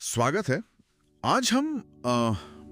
स्वागत है। आज हम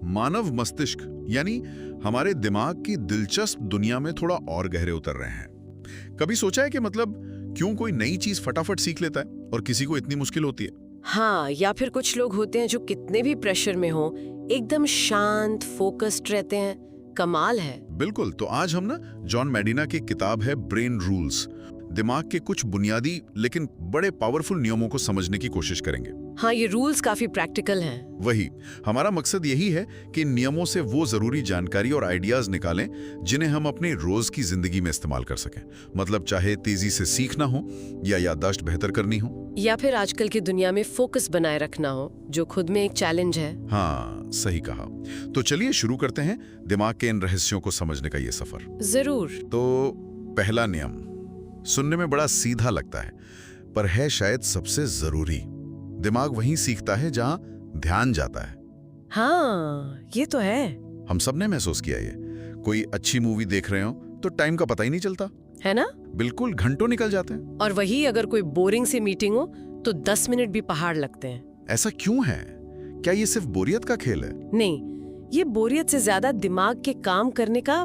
मानव मस्तिष्क यानी हमारे दिमाग की दिलचस्प दुनिया में थोड़ा और गहरे उतर रहे हैं। कभी सोचा है कि मतलब क्यों कोई नई चीज फटाफट सीख लेता है और किसी को इतनी मुश्किल होती है? हाँ, या फिर कुछ लोग होते हैं जो कितने भी प्रेशर में हो एकदम शांत फोकस्ड रहते हैं। कमाल है। बिल्कुल। तो आज हम ना जॉन मेडिना की किताब है ब्रेन रूल्स, दिमाग के कुछ बुनियादी लेकिन बड़े पावरफुल नियमों को समझने की कोशिश करेंगे। हाँ, ये रूल्स काफी प्रैक्टिकल हैं। वही हमारा मकसद यही है कि इन नियमों से वो जरूरी जानकारी और आइडियाज निकालें जिन्हें हम अपनी रोज की जिंदगी में इस्तेमाल कर सकें। मतलब चाहे तेजी से सीखना हो या याददाश्त बेहतर करनी हो, या फिर आजकल की दुनिया में फोकस बनाए रखना हो, जो खुद में एक चैलेंज है। हाँ, सही कहा। तो चलिए शुरू करते हैं दिमाग के इन रहस्यों को समझने का ये सफर। जरूर। तो पहला नियम सुनने में बड़ा सीधा लगता है, पर है शायद सबसे जरूरी। दिमाग वहीं सीखता है जहां ध्यान जाता है। हाँ, ये तो है। हम सबने महसूस किया ये। कोई अच्छी मूवी देख रहे हो तो टाइम का पता ही नहीं चलता, है ना? बिल्कुल घंटों निकल जाते हैं। और वही अगर कोई बोरिंग सी मीटिंग हो तो 10 मिनट भी पहाड़ लगते हैं। ऐसा क्यों है? क्या ये सिर्फ बोरियत का खेल है? नहीं, ये बोरियत से ज्यादा दिमाग के काम करने का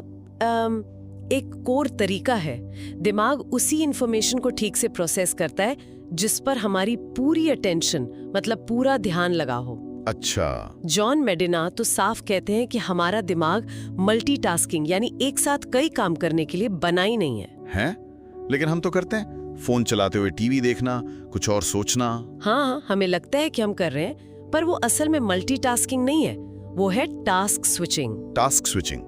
एक कोर तरीका है। दिमाग उसी इंफॉर्मेशन को ठीक से प्रोसेस करता है जिस पर हमारी पूरी अटेंशन, मतलब पूरा ध्यान लगा हो। अच्छा। जॉन मेडिना तो साफ कहते हैं कि हमारा दिमाग मल्टीटास्किंग यानी एक साथ कई काम करने के लिए बना ही नहीं है। हैं? लेकिन हम तो करते हैं, फोन चलाते हुए टीवी देखना, कुछ और सोचना। हाँ, हमें लगता है कि हम कर रहे हैं, पर वो असल में मल्टीटास्किंग नहीं है, वो है टास्क स्विचिंग। टास्क स्विचिंग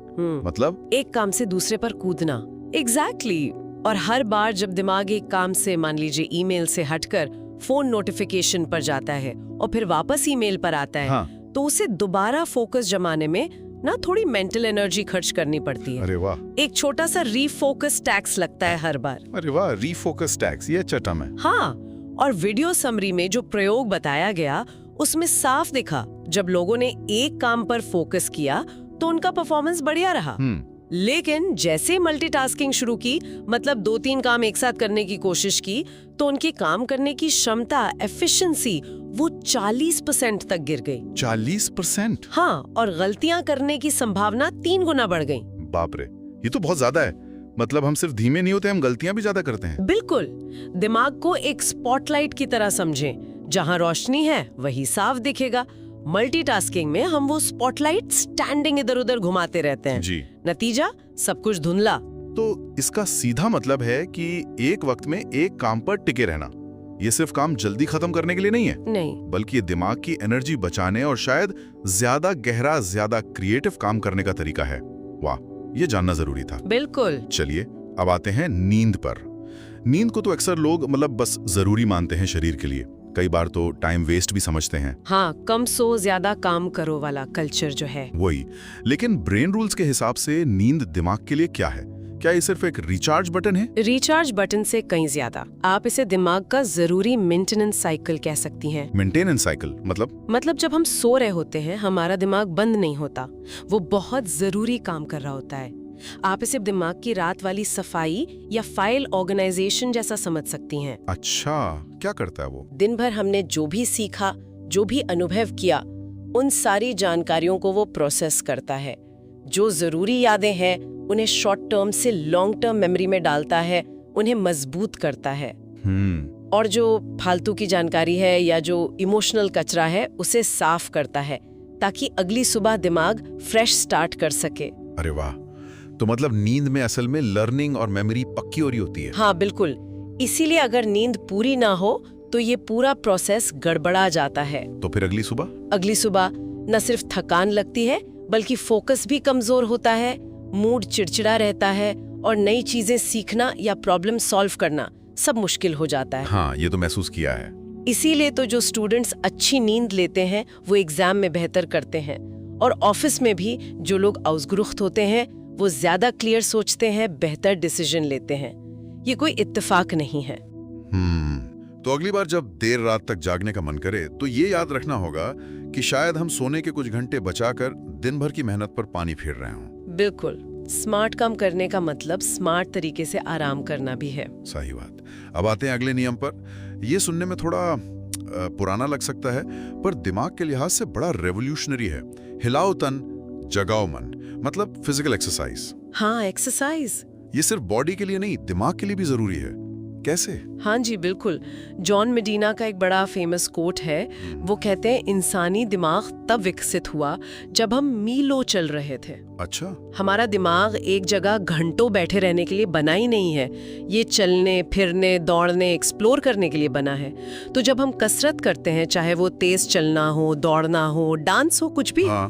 मतलब एक काम से दूसरे पर कूदना। एग्जैक्टली। और हर बार जब दिमाग एक काम से, मान लीजिए ईमेल से हटकर फोन नोटिफिकेशन पर जाता है और फिर वापस ईमेल पर आता है, हाँ। तो उसे दोबारा फोकस जमाने में ना थोड़ी मेंटल एनर्जी खर्च करनी पड़ती है। अरे वाह। एक छोटा सा रीफोकस टैक्स लगता है हर बार। अरे वाह, रीफोकस टैक्स, ये अच्छा टर्म है। हाँ, और वीडियो समरी में जो प्रयोग बताया गया उसमें साफ दिखा, जब लोगों ने एक काम पर फोकस किया तो उनका परफॉर्मेंस बढ़िया रहा। लेकिन जैसे मल्टीटास्किंग शुरू की, मतलब 2-3 काम एक साथ करने की कोशिश की, तो उनकी काम करने की क्षमता, एफिशिएंसी, वो 40% तक गिर गई। 40%? हाँ, और गलतियां करने की संभावना 3 गुना बढ़ गई। बाप रे, ये तो बहुत ज्यादा है। मतलब हम सिर्फ धीमे नहीं होते, हम गलतियां भी ज्यादा करते हैं। बिल्कुल। दिमाग को एक स्पॉटलाइट की तरह समझें, जहां रोशनी है वही साफ दिखेगा। मल्टीटास्किंग में हम वो स्पॉटलाइट स्टैंडिंग इधर उधर घुमाते रहते हैं जी। नतीजा सब कुछ धुंधला। तो इसका सीधा मतलब है कि एक वक्त में एक काम पर टिके रहना, ये सिर्फ काम जल्दी खत्म करने के लिए नहीं है, नहीं, बल्कि ये दिमाग की एनर्जी बचाने और शायद ज्यादा गहरा, ज्यादा क्रिएटिव काम करने का तरीका है। वाह, ये जानना जरूरी था। बिल्कुल। चलिए अब आते हैं नींद पर। नींद को तो अक्सर लोग मतलब बस जरूरी मानते हैं शरीर के लिए, कई बार तो टाइम वेस्ट भी समझते हैं। हाँ, कम सो ज्यादा काम करो वाला कल्चर जो है वही। लेकिन ब्रेन रूल्स के हिसाब से नींद दिमाग के लिए क्या है? क्या ये सिर्फ एक रिचार्ज बटन है? रिचार्ज बटन से कहीं ज्यादा। आप इसे दिमाग का जरूरी मेंटेनेंस साइकिल कह सकती हैं। मेंटेनेंस साइकिल मतलब जब हम सो रहे होते हैं हमारा दिमाग बंद नहीं होता, वो बहुत जरूरी काम कर रहा होता है। आप इसे दिमाग की रात वाली सफाई या फाइल ऑर्गेनाइजेशन जैसा समझ सकती हैं। अच्छा, क्या करता है वो? दिन भर हमने जो भी सीखा, जो भी अनुभव किया, उन सारी जानकारियों को वो प्रोसेस करता है। जो जरूरी यादें हैं उन्हें शॉर्ट टर्म से लॉन्ग टर्म मेमोरी में डालता है, उन्हें मजबूत करता है। और जो फालतू की जानकारी है या जो इमोशनल कचरा है उसे साफ करता है, ताकि अगली सुबह दिमाग फ्रेश स्टार्ट कर सके। अरे वाह, तो मतलब नींद में असल में लर्निंग और मेमोरी पक्की हो रही होती है। हाँ बिल्कुल। इसीलिए अगर नींद पूरी ना हो तो ये पूरा प्रोसेस गड़बड़ा जाता है। तो फिर अगली सुबह न सिर्फ थकान लगती है बल्कि फोकस भी कमजोर होता है, मूड चिड़चिड़ा रहता है और नई चीजें सीखना या प्रॉब्लम सॉल्व करना सब मुश्किल हो जाता है। हाँ, ये तो महसूस किया है। इसीलिए तो जो स्टूडेंट्स अच्छी नींद लेते हैं वो एग्जाम में बेहतर करते हैं, और ऑफिस में भी जो लोग औसगुरुख्त होते हैं वो ज्यादा क्लियर सोचते हैं, बेहतर डिसीजन लेते हैं। ये कोई इत्तेफाक नहीं है। तो अगली बार जब देर रात तक जागने का मन करे तो ये याद रखना होगा कि शायद हम सोने के कुछ घंटे बचाकर दिन भर की मेहनत पर पानी फेर रहे हों। बिल्कुल। स्मार्ट काम करने का मतलब स्मार्ट तरीके से आराम करना भी है। सही बात। अब आते हैं अगले नियम पर। ये सुनने में थोड़ा पुराना लग सकता है, पर दिमाग के लिहाज से बड़ा रेवोल्यूशनरी है। हिलाओ तन, जगाओ मन, मतलब फिजिकल एक्सरसाइज। हाँ, एक्सरसाइज। ये सिर्फ बॉडी के लिए नहीं, दिमाग के लिए भी जरूरी है। कैसे? हाँ जी, बिल्कुल। जॉन मेडिना का एक बड़ा फेमस कोट है। वो कहते हैं, इंसानी दिमाग तब विकसित हुआ जब हम मीलों चल रहे थे। अच्छा। हमारा दिमाग एक जगह घंटों बैठे रहने के लिए बना ही नहीं है। ये चलने, फिरने, दौड़ने, एक्सप्लोर करने के लिए बना है। तो जब हम कसरत करते हैं, चाहे वो तेज चलना हो, दौड़ना हो, डांस हो, कुछ भी, हाँ।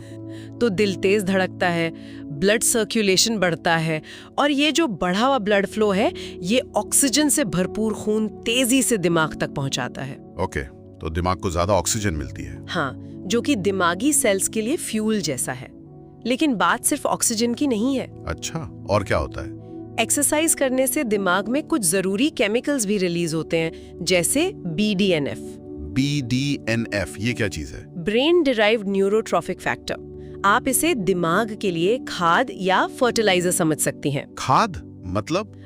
तो दिल तेज धड़कता है, ब्लड सर्कुलेशन बढ़ता है, और ये जो बढ़ा हुआ ब्लड फ्लो है, ये ऑक्सीजन से भरपूर खून तेजी से दिमाग तक पहुंचाता है। ओके, तो दिमाग को ज्यादा ऑक्सीजन मिलती है। हाँ, जो कि दिमागी सेल्स के लिए फ्यूल जैसा है। लेकिन बात सिर्फ ऑक्सीजन की नहीं है। अच्छा, और क्या होता है? एक्सरसाइज करने से दिमाग में कुछ जरूरी केमिकल्स भी रिलीज होते हैं, जैसे BDNF। BDNF, ये क्या चीज है? Brain derived neurotrophic factor. आप इसे दिमाग के लिए खाद या फर्टिलाइजर समझ सकती हैं। खाद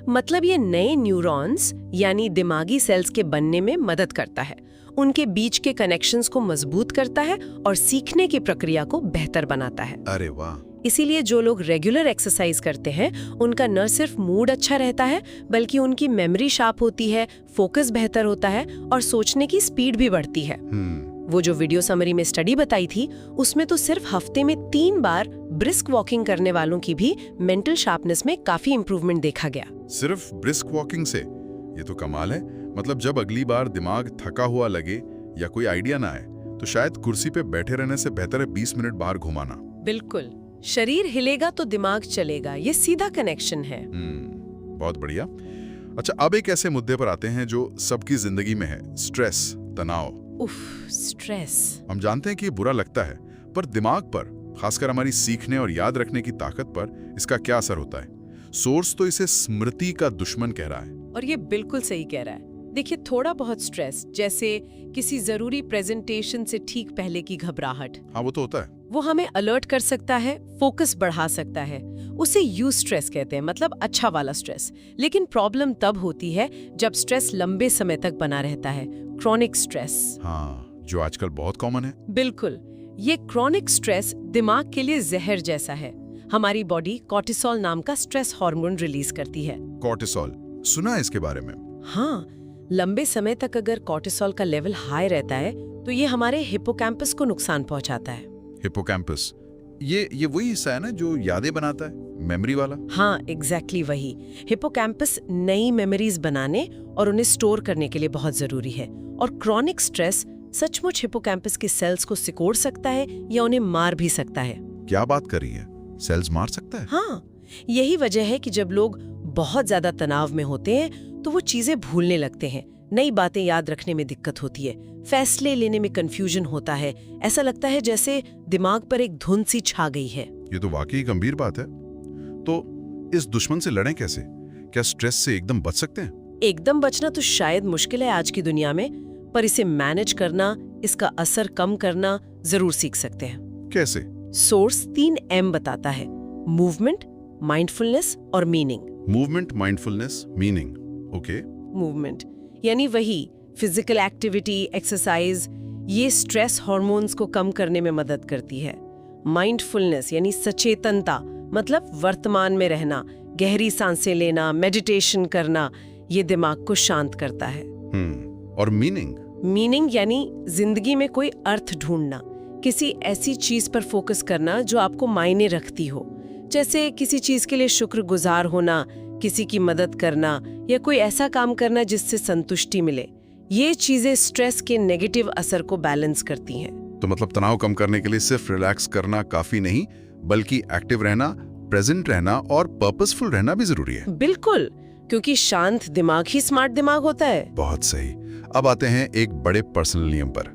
मतलब ये नए न्यूरॉन्स यानी दिमागी सेल्स के बनने में मदद करता है, उनके बीच के कनेक्शंस को मजबूत करता है और सीखने की प्रक्रिया को बेहतर बनाता है। अरे वाह। इसीलिए जो लोग रेगुलर एक्सरसाइज करते हैं, उनका न सिर्फ मूड अच्छा रहता है, बल्कि उनकी मेमोरी शार्प होती है, फोकस बेहतर होता है और सोचने की स्पीड भी बढ़ती है। वो जो वीडियो समरी में स्टडी बताई थी, उसमें तो सिर्फ हफ्ते में 3 बार ब्रिस्क वॉकिंग करने वालों की भी मेंटल शार्पनेस में काफी इंप्रूवमेंट देखा गया। सिर्फ ब्रिस्क वॉकिंग से? ये तो कमाल है। मतलब जब अगली बार दिमाग थका हुआ लगे या कोई आइडिया ना आए, तो शायद कुर्सी पे बैठे रहने से बेहतर है 20 मिनट बाहर घुमाना। बिल्कुल, शरीर हिलेगा तो दिमाग चलेगा, ये सीधा कनेक्शन है। बहुत बढ़िया। अच्छा, अब एक ऐसे मुद्दे पर आते हैं जो सबकी जिंदगी में है, स्ट्रेस, तनाव। उफ, स्ट्रेस। हम जानते हैं कि ये बुरा लगता है, पर दिमाग पर, खासकर हमारी सीखने और याद रखने की ताकत पर इसका क्या असर होता है? सोर्स तो इसे स्मृति का दुश्मन कह रहा है। और ये बिल्कुल सही कह रहा है। देखिए, थोड़ा बहुत स्ट्रेस, जैसे किसी जरूरी प्रेजेंटेशन से ठीक पहले की घबराहट, हाँ, वो तो होता है। वो हमें अलर्ट कर सकता है, फोकस बढ़ा सकता है। उसे यू स्ट्रेस कहते हैं, मतलब अच्छा वाला स्ट्रेस। लेकिन प्रॉब्लम तब होती है जब स्ट्रेस लंबे समय तक बना रहता है, क्रॉनिक स्ट्रेस। हाँ, जो आजकल बहुत कॉमन है। बिल्कुल, ये क्रॉनिक स्ट्रेस दिमाग के लिए जहर जैसा है। हमारी बॉडी कॉर्टिसोल नाम का स्ट्रेस हार्मोन रिलीज करती है। कॉर्टिसोल, सुना है इसके बारे में? हाँ, लंबे समय तक अगर कॉर्टिसोल का लेवल हाई रहता है, तो ये हमारे हिप्पोकैम्पस को नुकसान पहुंचाता है। हिप्पोकैम्पस, ये वही हिस्सा है ना जो यादें बनाता है, मेमोरी वाला? हाँ, एग्जैक्टली वही। हिप्पोकैम्पस नई मेमोरीज बनाने और उन्हें स्टोर करने के लिए बहुत जरूरी है। और क्रॉनिक स्ट्रेस सचमुच हिप्पोकैम्पस की सेल्स को सिकोड़ सकता है या उन्हें मार भी सकता है। क्या बात कर रही है? सेल्स मार सकता है? हाँ, यही वजह है कि जब लोग बहुत ज्यादा तनाव में होते हैं, तो वो चीजें भूलने लगते हैं, नई बातें याद रखने में दिक्कत होती है, फैसले लेने में कंफ्यूजन होता है। ऐसा लगता है जैसे दिमाग पर एक धुंध सी छा गई है। ये तो वाकई गंभीर बात है। तो इस दुश्मन से लड़ें कैसे? क्या स्ट्रेस से एकदम बच सकते हैं? एकदम बचना तो शायद मुश्किल है आज की दुनिया में, पर इसे मैनेज करना, इसका असर कम करना जरूर सीख सकते हैं। कैसे? सोर्स 3 M बताता है, मूवमेंट, माइंडफुलनेस और meaning. Movement, mindfulness, meaning. Okay. Movement यानी वही फिजिकल एक्टिविटी, एक्सरसाइज, ये स्ट्रेस हार्मोन्स को कम करने में मदद करती है। माइंडफुलनेस यानी सचेतनता, मतलब वर्तमान में रहना, गहरी सांसें लेना, मेडिटेशन करना, ये दिमाग को शांत करता है। और मीनिंग? मीनिंग यानी जिंदगी में कोई अर्थ ढूंढना, किसी ऐसी चीज पर फोकस करना जो आपको मायने रखती हो, जैसे किसी चीज के लिए शुक्रगुजार होना, किसी की मदद करना या कोई ऐसा काम करना जिससे संतुष्टि मिले। ये चीजें स्ट्रेस के नेगेटिव असर को बैलेंस करती हैं। तो मतलब तनाव कम करने के लिए सिर्फ रिलैक्स करना काफी नहीं, बल्कि एक्टिव रहना, प्रेजेंट रहना और पर्पसफुल रहना भी जरूरी है। बिल्कुल, क्योंकि शांत दिमाग ही स्मार्ट दिमाग होता है। बहुत सही। अब आते हैं एक बड़े पर्सनल नियम पर,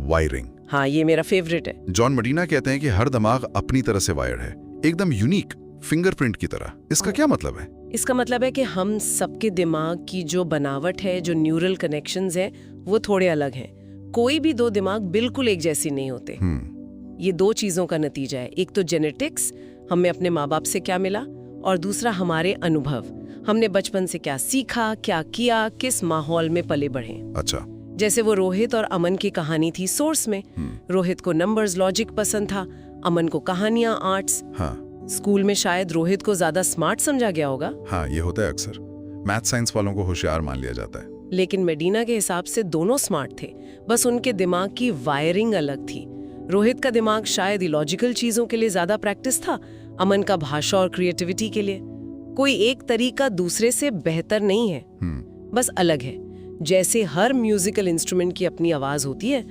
वायरिंग। हाँ, ये मेरा फेवरेट है। जॉन मेडिना कहते हैं कि हर दिमाग अपनी तरह से वायर्ड है, एकदम यूनिक, फिंगरप्रिंट की तरह। इसका क्या मतलब है? इसका मतलब है कि हम सबके दिमाग की जो बनावट है, जो न्यूरल कनेक्शंस हैं, वो थोड़े अलग हैं। कोई भी 2 दिमाग बिल्कुल एक जैसी नहीं होते। ये 2 चीजों का नतीजा है। एक तो जेनेटिक्स, हमें अपने माँ बाप से क्या मिला, और दूसरा हमारे अनुभव, हमने बचपन से क्या सीखा, क्या किया, किस माहौल में पले बढ़े। अच्छा। जैसे वो रोहित और अमन की कहानी थी सोर्स में। रोहित को नंबर्स लॉजिक पसंद था, अमन को कहानियां आर्ट्स। हाँ स्कूल में शायद रोहित को ज्यादा स्मार्ट समझा गया होगा, हाँ, ये होता है अक्सर। मैथ साइंस वालों को होशियार मान लिया जाता है। लेकिन मेडिना के हिसाब से दोनों स्मार्ट थे, बस उनके दिमाग की वायरिंग अलग थी। रोहित का दिमाग शायद लॉजिकल चीजों के लिए ज्यादा प्रैक्टिस था, अमन का भाषा और क्रिएटिविटी के लिए। कोई एक तरीका दूसरे से बेहतर नहीं है, बस अलग है। जैसे हर म्यूजिकल इंस्ट्रूमेंट की अपनी आवाज होती है,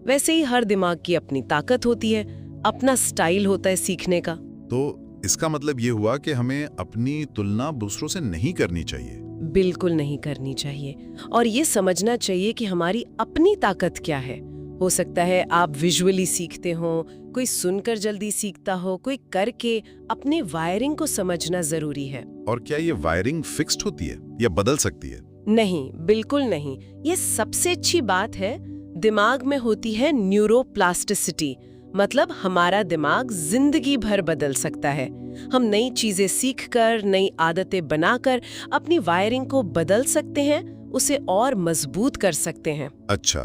वैसे ही हर दिमाग की अपनी ताकत होती है, अपना स्टाइल होता है सीखने का। तो इसका मतलब ये हुआ कि हमें अपनी तुलना दूसरों से नहीं करनी चाहिए। बिल्कुल नहीं करनी चाहिए, और ये समझना चाहिए कि हमारी अपनी ताकत क्या है। हो सकता है आप विजुअली सीखते हो, कोई सुनकर जल्दी सीखता हो, कोई करके। अपने वायरिंग को समझना जरूरी है। और क्या ये वायरिंग फिक्स्ड होती है या बदल सकती है? नहीं, बिल्कुल नहीं। ये सबसे अच्छी बात है। दिमाग में होती है न्यूरोप्लास्टिसिटी, मतलब हमारा दिमाग जिंदगी भर बदल सकता है। हम नई चीजें सीखकर, नई आदतें बनाकर अपनी वायरिंग को बदल सकते हैं, उसे और मजबूत कर सकते हैं। अच्छा,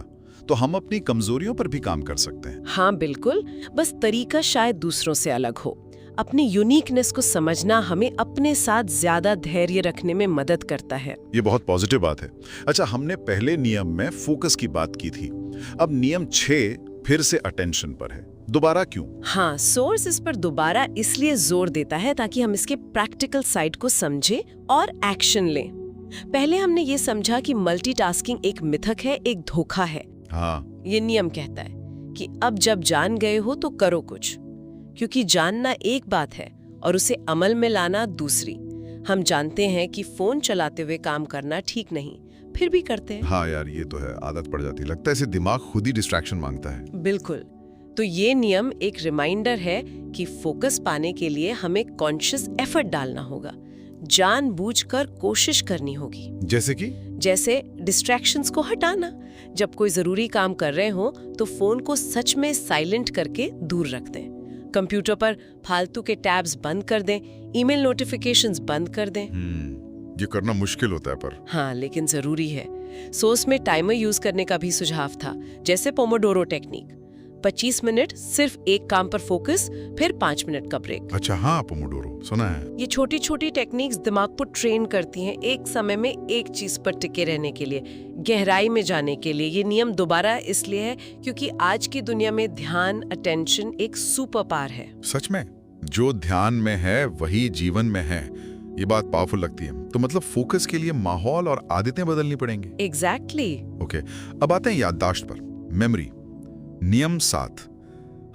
तो हम अपनी कमजोरियों पर भी काम कर सकते हैं। हाँ बिल्कुल, बस तरीका शायद दूसरों से अलग हो। अपनी यूनिकनेस को समझना हमें अपने साथ ज्यादा धैर्य रखने में मदद करता है। ये बहुत पॉजिटिव बात है। अच्छा, हमने पहले नियम में फोकस की बात की थी, अब नियम 6 फिर से अटेंशन पर है। दोबारा क्यों? हाँ, सोर्स इस पर दोबारा इसलिए जोर देता है ताकि हम इसके प्रैक्टिकल साइड को समझें और एक्शन लें। पहले हमने ये समझा कि मल्टीटास्किंग एक मिथक है, एक धोखा है। हाँ, ये नियम कहता है कि अब जब जान गए हो तो करो कुछ, क्योंकि जानना एक बात है और उसे अमल में लाना दूसरी। हम जानते हैं कि फोन चलाते हुए काम करना ठीक नहीं, फिर भी करते हैं। हाँ यार, ये तो है, आदत पड़ जाती है। लगता है इसे दिमाग खुद ही डिस्ट्रैक्शन मांगता है। बिल्कुल। तो ये नियम एक रिमाइंडर है कि फोकस पाने के लिए हमें कॉन्शियस एफर्ट डालना होगा, जानबूझकर कोशिश करनी होगी। जैसे डिस्ट्रैक्शंस को हटाना। जब कोई जरूरी काम कर रहे हो तो फोन को सच में साइलेंट करके दूर रख दें। कंप्यूटर पर फालतू के टैब्स बंद कर दें, ईमेल नोटिफिकेशंस बंद कर दें। ये करना मुश्किल होता है पर। हाँ, लेकिन जरूरी है। सोर्स में टाइमर यूज करने का भी सुझाव था, जैसे पोमोडोरो टेक्निक। 25 मिनट सिर्फ एक काम पर फोकस, फिर 5 मिनट का ब्रेक। अच्छा हाँ, पोमोडोरो सुना है। ये छोटी छोटी टेक्निक्स दिमाग को ट्रेन करती हैं एक समय में एक चीज पर टिके रहने के लिए, गहराई में जाने के लिए। ये नियम दोबारा इसलिए है क्योंकि आज की दुनिया में ध्यान, अटेंशन एक सुपर पावर है। सच में, जो ध्यान में है वही जीवन में है। ये बात पावरफुल लगती है। तो मतलब फोकस के लिए माहौल और आदतें बदलनी पड़ेंगी। एग्जैक्टली। ओके, अब आते हैं याददाश्त पर, मेमोरी। नियम 7।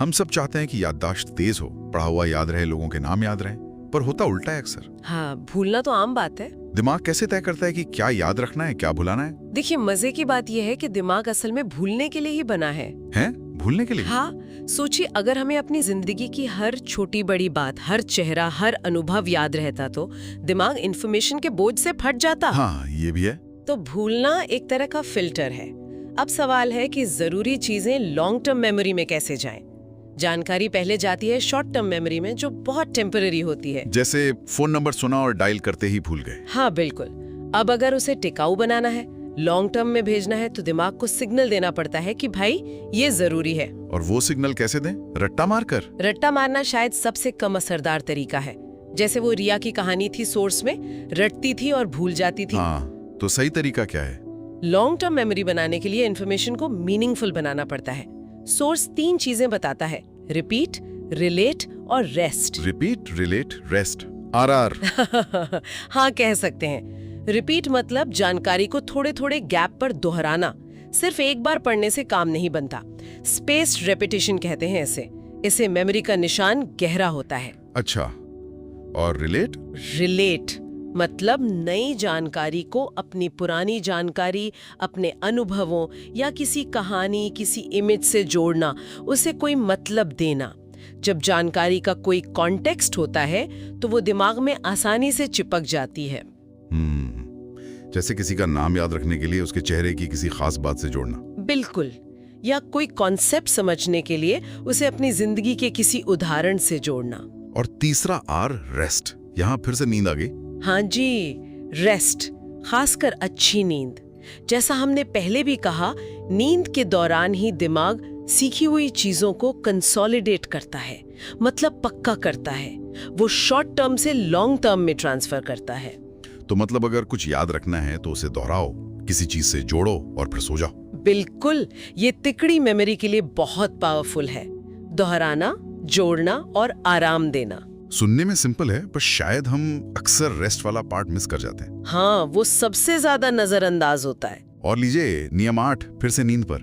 हम सब चाहते हैं कि याददाश्त तेज हो, पढ़ा हुआ याद रहे, लोगों के नाम याद रहे, पर होता उल्टा है अक्सर। हाँ, भूलना तो आम बात है। दिमाग कैसे तय करता है कि क्या याद रखना है, क्या भुलाना है? देखिए, मजे की बात यह है कि दिमाग असल में भूलने के लिए ही बना है। हैं? भूलने के लिए? हाँ, सोचिए अगर हमें अपनी जिंदगी की हर छोटी बड़ी बात, हर चेहरा, हर अनुभव याद रहता तो दिमाग इंफॉर्मेशन के बोझ से फट जाता। हाँ, ये भी है। तो भूलना एक तरह का फिल्टर है। अब सवाल है कि जरूरी चीजें लॉन्ग टर्म मेमोरी में कैसे जाएं? जानकारी पहले जाती है शॉर्ट टर्म मेमोरी में, जो बहुत टेम्पररी होती है। जैसे फोन नंबर सुना और डायल करते ही भूल गए। हाँ बिल्कुल। अब अगर उसे टिकाऊ बनाना है, लॉन्ग टर्म में भेजना है, तो दिमाग को सिग्नल देना पड़ता है कि भाई ये जरूरी है। और वो सिग्नल कैसे दें? रट्टा मारकर? रट्टा मारना शायद सबसे कम असरदार तरीका है। जैसे वो रिया की कहानी थी सोर्स में, रटती थी और भूल जाती थी। हाँ, तो सही तरीका क्या है? लॉन्ग टर्म मेमोरी बनाने के लिए इंफॉर्मेशन को मीनिंगफुल बनाना पड़ता है। सोर्स 3 चीजें बताता है: रिपीट, रिलेट और rest. Repeat, relate, rest, RR। हाँ, कह सकते हैं। रिपीट मतलब जानकारी को थोड़े थोड़े गैप पर दोहराना। सिर्फ एक बार पढ़ने से काम नहीं बनता। स्पेस्ड रेपिटेशन कहते हैं इसे। इसे मेमोरी का निशान गहरा होता है। अच्छा, और रिलेट? रिलेट मतलब नई जानकारी को अपनी पुरानी जानकारी, अपने अनुभवों या किसी कहानी, किसी इमेज से जोड़ना, उसे कोई मतलब देना। जब जानकारी का कोई कॉन्टेक्स्ट होता है तो वो दिमाग में आसानी से चिपक जाती है। जैसे किसी का नाम याद रखने के लिए उसके चेहरे की किसी खास बात से जोड़ना। बिल्कुल। या कोई कॉन्सेप्ट समझने के लिए उसे अपनी जिंदगी के किसी उदाहरण से जोड़ना। और तीसरा R, रेस्ट। यहाँ फिर से नींद आ गई। हाँ जी, रेस्ट, खासकर अच्छी नींद। जैसा हमने पहले भी कहा नींद के दौरान ही दिमाग सीखी हुई चीजों को कंसोलिडेट करता है, मतलब पक्का करता है। वो शॉर्ट टर्म से लॉन्ग टर्म में ट्रांसफर करता है। तो मतलब अगर कुछ याद रखना है तो उसे दोहराओ, किसी चीज से जोड़ो और फिर सो जाओ। बिल्कुल, ये तिकड़ी मेमोरी के लिए बहुत पावरफुल है। दोहराना, जोड़ना और आराम देना। सुनने में सिंपल है, पर शायद हम अक्सर रेस्ट वाला पार्ट मिस कर जाते हैं। हाँ, वो सबसे ज्यादा नजरअंदाज होता है। और लीजिए नियम 8, फिर से नींद पर।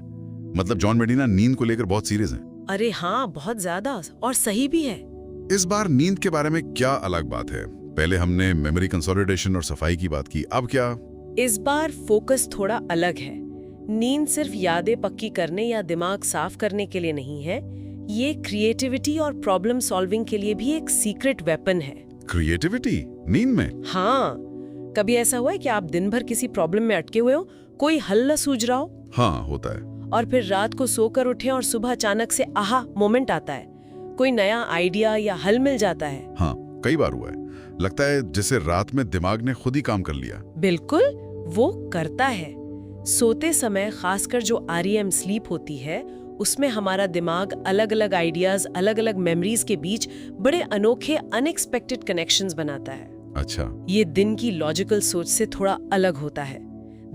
मतलब जॉन मेडिना नींद को लेकर बहुत सीरियस हैं। अरे हाँ, बहुत ज्यादा, और सही भी है। इस बार नींद के बारे में क्या अलग बात है? पहले हमने मेमोरी कंसोलिडेशन और सफाई की बात की, अब क्या? इस बार फोकस थोड़ा अलग है। नींद सिर्फ यादें पक्की करने या दिमाग साफ करने के लिए नहीं है, ये क्रिएटिविटी और प्रॉब्लम सॉल्विंग के लिए भी एक सीक्रेट वेपन है। क्रिएटिविटी नींद में? हाँ, कभी ऐसा हुआ है कि आप दिन भर किसी प्रॉब्लम में अटके हुए हो, कोई हल न सूझ रहा हो, हाँ, होता है। और फिर रात को सोकर उठे और सुबह अचानक से आहा मोमेंट आता है, कोई नया आइडिया या हल मिल जाता है। हाँ, कई बार हुआ है। लगता है जैसे रात में दिमाग ने खुद ही काम कर लिया। बिल्कुल, वो करता है। सोते समय खासकर जो REM स्लीप होती है, उसमें हमारा दिमाग अलग अलग आइडियाज, अलग अलग मेमोरीज के बीच बड़े अनोखे अनएक्सपेक्टेड कनेक्शंस बनाता है। अच्छा। ये दिन की लॉजिकल सोच से थोड़ा अलग होता है।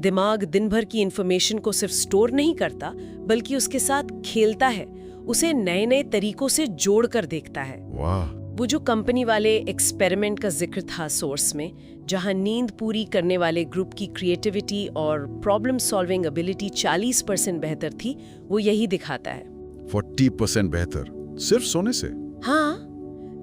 दिमाग दिन भर की इंफॉर्मेशन को सिर्फ स्टोर नहीं करता, बल्कि उसके साथ खेलता है, उसे नए नए तरीकों से जोड़कर देखता है। वाह। वो जो कंपनी वाले एक्सपेरिमेंट का जिक्र था सोर्स में, जहां नींद पूरी करने वाले ग्रुप की क्रिएटिविटी और प्रॉब्लम सॉल्विंग एबिलिटी 40% बेहतर थी, वो यही दिखाता है। 40% बेहतर सिर्फ सोने से? हाँ,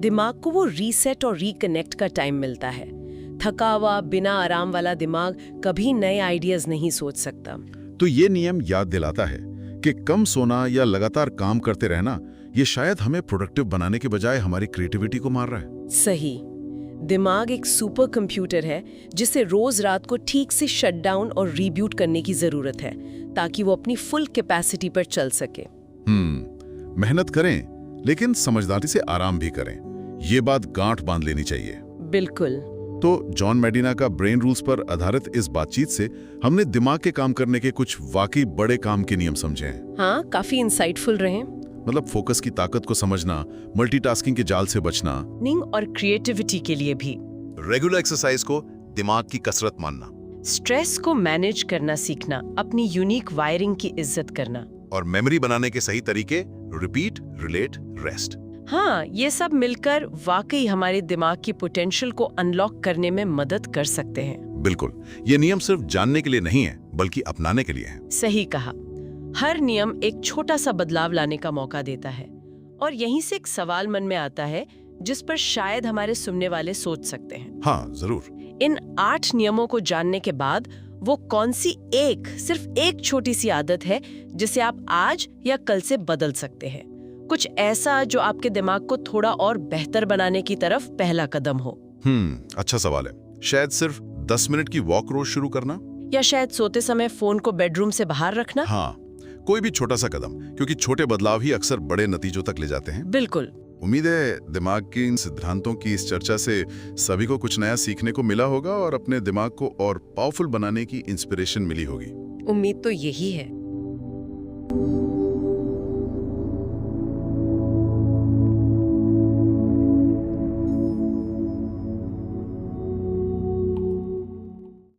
दिमाग को वो रीसेट और रिकनेक्ट का टाइम मिलता है। थका हुआ, बिना आराम वाला दिमाग कभी नए आइडियाज नहीं सोच सकता। तो ये नियम याद दिलाता है कि कम सोना या लगातार काम करते रहना, ये शायद हमें प्रोडक्टिव बनाने के बजाय हमारी क्रिएटिविटी को मार रहा है। सही। दिमाग एक सुपर कंप्यूटर है जिसे रोज रात को ठीक से शट डाउन और रीब्यूट करने की जरूरत है, ताकि वो अपनी फुल कैपेसिटी पर चल सके। मेहनत करें, लेकिन समझदारी से आराम भी करें। ये बात गांठ बांध लेनी चाहिए। बिल्कुल। तो जॉन मेडिना का ब्रेन रूल्स पर आधारित इस बातचीत से हमने दिमाग के काम करने के कुछ वाकई बड़े काम के नियम समझे हैं। हाँ, काफी इंसाइटफुल रहे। मतलब फोकस की ताकत को समझना, मल्टीटास्किंग के जाल से बचना, नींद और क्रिएटिविटी के लिए भी रेगुलर एक्सरसाइज को दिमाग की कसरत मानना, स्ट्रेस को मैनेज करना सीखना, अपनी यूनिक वायरिंग की इज्जत करना, और मेमोरी बनाने के सही तरीके रिपीट, रिलेट, रेस्ट। हाँ, ये सब मिलकर वाकई हमारे दिमाग की पोटेंशियल को अनलॉक करने में मदद कर सकते हैं। बिल्कुल, ये नियम सिर्फ जानने के लिए नहीं है, बल्कि अपनाने के लिए है। सही कहा। हर नियम एक छोटा सा बदलाव लाने का मौका देता है, और यहीं से एक सवाल मन में आता है जिस पर शायद हमारे सुनने वाले सोच सकते हैं। हाँ, जरूर। इन 8 नियमों को जानने के बाद वो कौन सी सिर्फ एक छोटी सी आदत है जिसे आप आज या कल से बदल सकते हैं? कुछ ऐसा जो आपके दिमाग को थोड़ा और बेहतर बनाने की तरफ पहला कदम हो। अच्छा सवाल है। शायद सिर्फ 10 मिनट की वॉक रोज शुरू करना, या शायद सोते समय फोन को बेडरूम से बाहर रखना। हाँ, कोई भी छोटा सा कदम, क्योंकि छोटे बदलाव ही अक्सर बड़े नतीजों तक ले जाते हैं। बिल्कुल। उम्मीद है दिमाग के इन सिद्धांतों की इस चर्चा से सभी को कुछ नया सीखने को मिला होगा और अपने दिमाग को और पावरफुल बनाने की इंस्पिरेशन मिली होगी। उम्मीद तो यही है।